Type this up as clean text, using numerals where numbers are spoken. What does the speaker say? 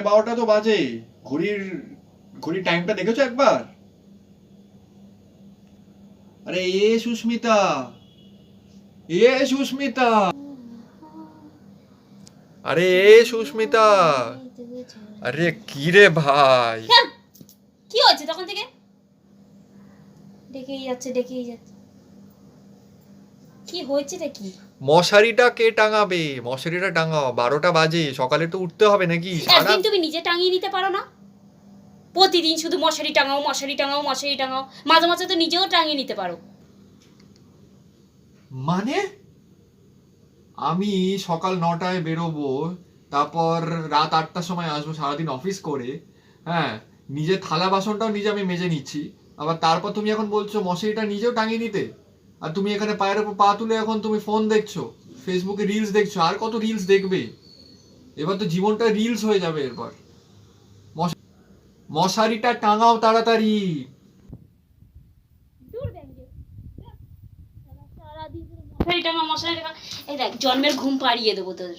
12টা তো বাজে। ঘড়ির ঘড়ির টাইমটা দেখেছো একবার? আরে সুস্মিতা, সুস্মিতা, আরে সুস্মিতা, আরে কি রে ভাই? কি হচ্ছে তখন থেকে? ডেকেই যাচ্ছে। কি হয়েছে রে? কি মশারিটা কে টাঙাবে? মশারিটা টাঙাও, 12টা বাজে, সকালে তো উঠতে হবে নাকি? একদিন তুমি নিজে টাঙিয়ে নিতে পারো না? প্রতিদিন শুধু মশারি টাঙাও। মাঝে মাঝে তো নিজেও টাঙিয়ে নিতে পারো। মানে আমি সকাল 9টায় বেরোবো, তারপর রাত 8টার সময় আসবো সারাদিন অফিস করে, হ্যাঁ, নিজের থালা বাসনটাও নিজে আমি মেজে নিচ্ছি, আবার তারপর তুমি এখন বলছো মশারিটা নিজেও টাঙিয়ে নিতে? আর তুমি এখানে পায়ের উপর পা তুলে এখন তুমি ফোন দেখছো, ফেসবুকে রিলস দেখছো, আর কত রিলস দেখবে? এবার তো জীবনটা রিলস হয়ে যাবে এরপর। মশারিটা টাঙাও তাড়াতাড়ি। মশারি টাঙা। এই দেখ, জন্মের ঘুম পাড়িয়ে দেবো তোর।